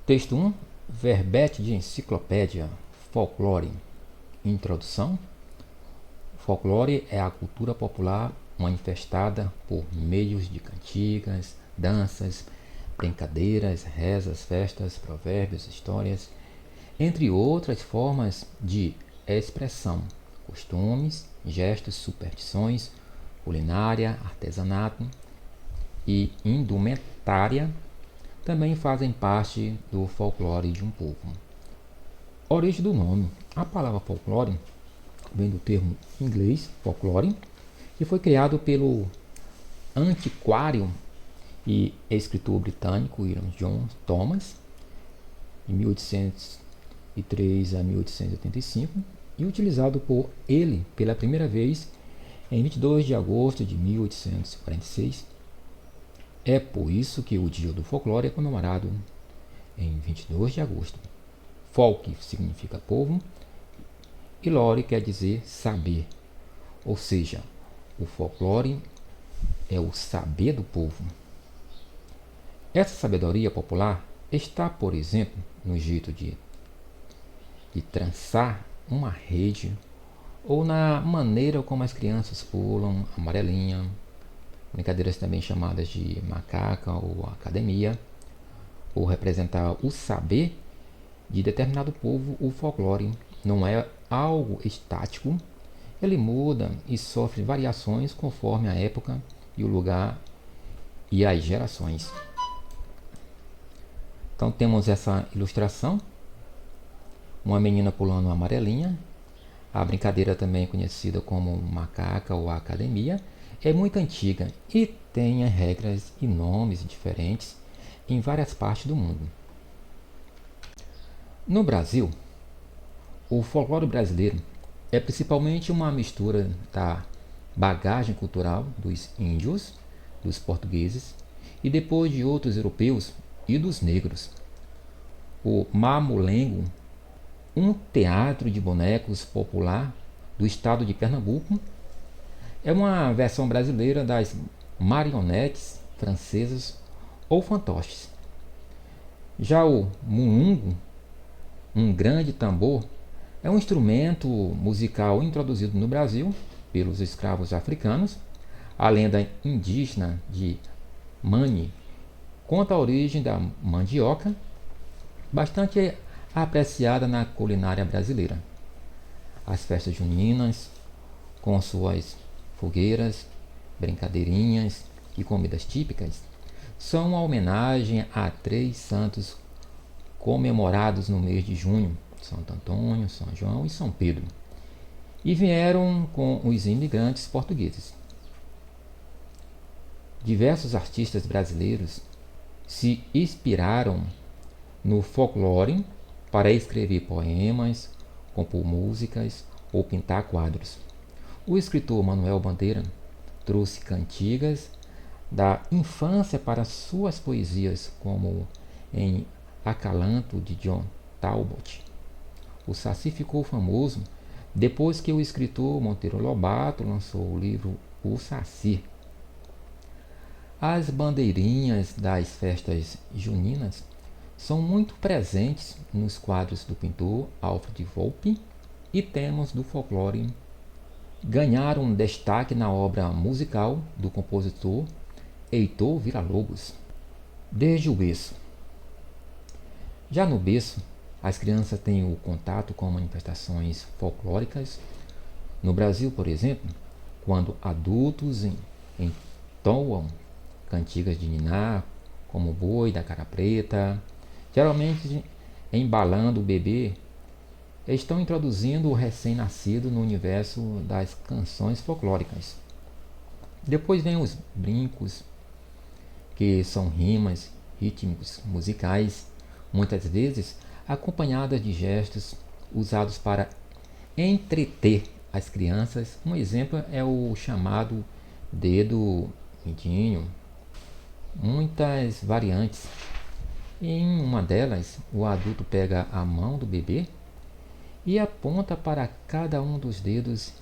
Texto 1. Verbete de enciclopédia. Folclore. Introdução. Folclore é a cultura popular manifestada por meios de cantigas, danças, brincadeiras, rezas, festas, provérbios, histórias, entre outras formas de expressão, costumes, gestos, superstições, culinária, artesanato e indumentária também fazem parte do folclore de um povo. Origem do nome. A palavra folclore vem do termo inglês folklore, que foi criado pelo antiquário e escritor britânico William John Thomas, de 1803 a 1885, e utilizado por ele pela primeira vez em 22 de agosto de 1846. É por isso que o Dia do Folclore é comemorado em 22 de agosto. Folk significa povo e lore quer dizer saber, ou seja, o folclore é o saber do povo. Essa sabedoria popular está, por exemplo, no jeito de trançar uma rede ou na maneira como as crianças pulam amarelinha, brincadeiras também chamadas de macaca ou academia, ou representar o saber de determinado povo. O folclore não é algo estático, ele muda e sofre variações conforme a época e o lugar e as gerações. Então temos essa ilustração, uma menina pulando uma amarelinha. A brincadeira, também conhecida como macaca ou academia, é muito antiga e tem regras e nomes diferentes em várias partes do mundo. No Brasil, o folclore brasileiro é principalmente uma mistura da bagagem cultural dos índios, dos portugueses e depois de outros europeus e dos negros. O Mamulengo, um teatro de bonecos popular do estado de Pernambuco, é uma versão brasileira das marionetes francesas ou fantoches. Já o mulungo, um grande tambor, é um instrumento musical introduzido no Brasil pelos escravos africanos. A lenda indígena de Mani conta a origem da mandioca, bastante apreciada na culinária brasileira. As festas juninas, com suas fogueiras, brincadeirinhas e comidas típicas, são uma homenagem a 3 santos comemorados no mês de junho: Santo Antônio, São João e São Pedro, e vieram com os imigrantes portugueses. Diversos artistas brasileiros se inspiraram no folclore para escrever poemas, compor músicas ou pintar quadros. O escritor Manuel Bandeira trouxe cantigas da infância para suas poesias, como em Acalanto, de John Talbot. O Saci ficou famoso depois que o escritor Monteiro Lobato lançou o livro O Saci. As bandeirinhas das festas juninas são muito presentes nos quadros do pintor Alfred Volpi, e temas do folclore ganharam destaque na obra musical do compositor Heitor Villa-Lobos. Desde o berço. Já no berço, as crianças têm o contato com manifestações folclóricas. No Brasil, por exemplo, quando adultos entoam cantigas de niná, como o boi da cara preta, geralmente embalando o bebê, estão introduzindo o recém-nascido no universo das canções folclóricas. Depois vem os brincos, que são rimas rítmicos musicais, muitas vezes acompanhadas de gestos usados para entreter as crianças. Um exemplo é o chamado dedo mindinho. Muitas variantes. Em uma delas, o adulto pega a mão do bebê e aponta para cada um dos dedos.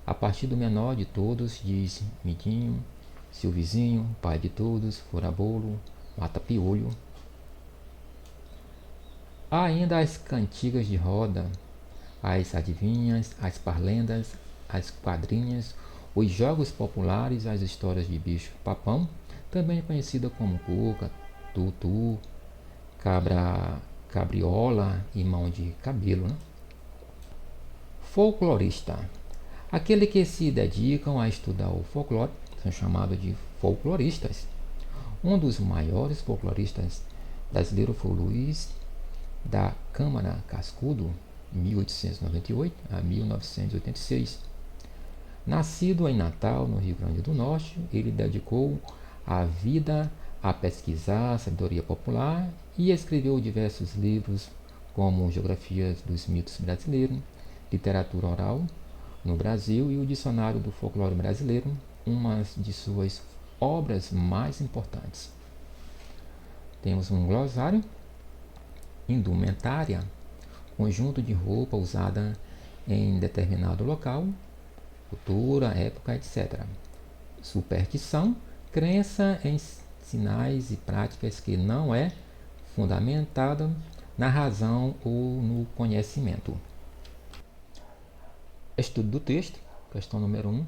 A partir do menor de todos, diz midinho, seu vizinho, pai de todos, fura bolo, mata piolho. Há ainda as cantigas de roda, as adivinhas, as parlendas, as quadrinhas, os jogos populares, as histórias de bicho-papão, também conhecida como cuca, tutu, cabra, cabriola e mão de cabelo. Né? Folclorista. Aquele que se dedicam a estudar o folclore são chamados de folcloristas. Um dos maiores folcloristas brasileiros foi Luiz da Câmara Cascudo, 1898 a 1986. Nascido em Natal, no Rio Grande do Norte, ele dedicou a vida a pesquisar a sabedoria popular e escreveu diversos livros, como Geografias dos Mitos Brasileiros, Literatura Oral no Brasil e o Dicionário do Folclore Brasileiro, uma de suas obras mais importantes. Temos um glossário, indumentária, conjunto de roupa usada em determinado local, cultura, época, etc. Superstição, crença em sinais e práticas que não é fundamentada na razão ou no conhecimento. Estudo do texto, questão número 1.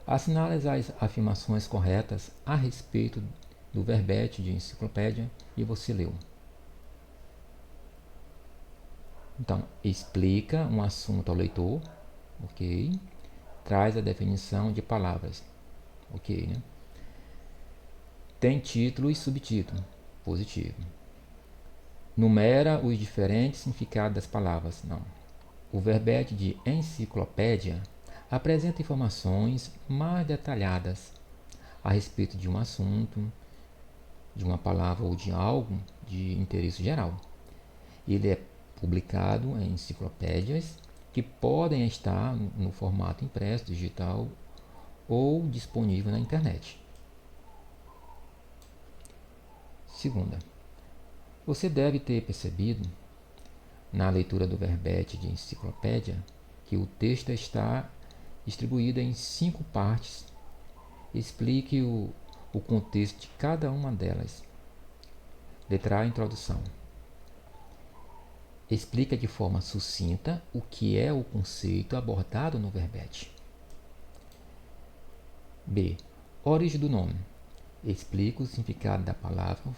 Assinale as afirmações corretas a respeito do verbete de enciclopédia e você leu. Então, explica um assunto ao leitor, ok? Traz a definição de palavras, ok, né? Tem título e subtítulo, positivo. Numera os diferentes significados das palavras, não. O verbete de enciclopédia apresenta informações mais detalhadas a respeito de um assunto, de uma palavra ou de algo de interesse geral. Ele é publicado em enciclopédias que podem estar no formato impresso, digital ou disponível na internet. Segunda, você deve ter percebido na leitura do verbete de enciclopédia que o texto está distribuído em 5 partes. Explique o contexto de cada uma delas. Letra A, introdução. Explica de forma sucinta o que é o conceito abordado no verbete. B. Origem do nome. Explica o significado da palavra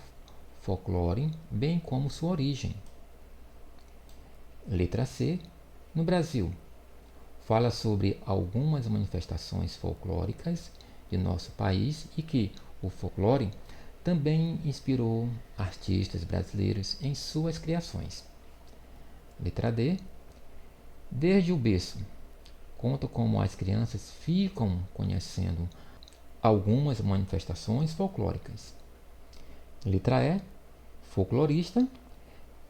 folclore, bem como sua origem. Letra C. No Brasil. Fala sobre algumas manifestações folclóricas de nosso país e que o folclore também inspirou artistas brasileiros em suas criações. Letra D. Desde o berço, conta como as crianças ficam conhecendo algumas manifestações folclóricas. Letra E. Folclorista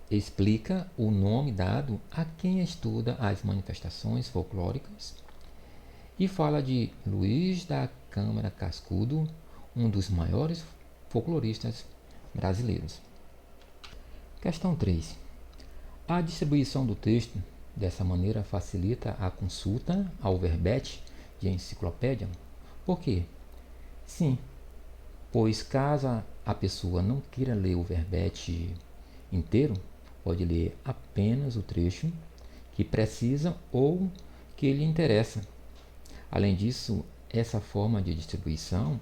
explica o nome dado a quem estuda as manifestações folclóricas e fala de Luiz da Câmara Cascudo, um dos maiores folcloristas brasileiros. Questão 3. A distribuição do texto dessa maneira facilita a consulta ao verbete de enciclopédia. Por quê? Sim, pois caso a pessoa não queira ler o verbete inteiro, pode ler apenas o trecho que precisa ou que lhe interessa. Além disso, essa forma de distribuição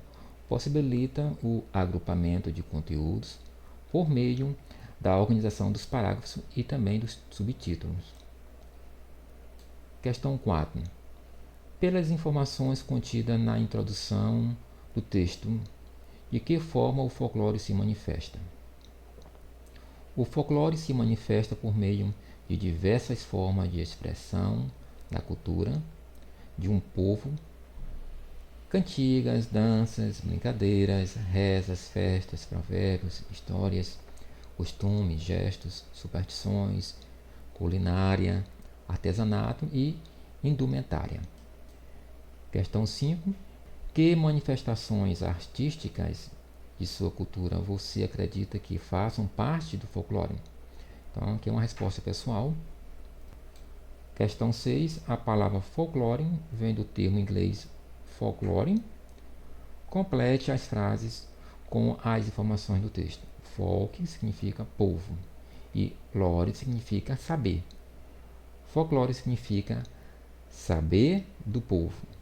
possibilita o agrupamento de conteúdos por meio da organização dos parágrafos e também dos subtítulos. Questão 4. Pelas informações contidas na introdução do texto, de que forma o folclore se manifesta? O folclore se manifesta por meio de diversas formas de expressão da cultura de um povo: cantigas, danças, brincadeiras, rezas, festas, provérbios, histórias, costumes, gestos, superstições, culinária, artesanato e indumentária. Questão 5. Que manifestações artísticas de sua cultura você acredita que façam parte do folclore? Então, aqui é uma resposta pessoal. Questão 6. A palavra folclore vem do termo inglês folklore. Complete as frases com as informações do texto. Folk significa povo E lore significa saber. Folclore significa saber do povo.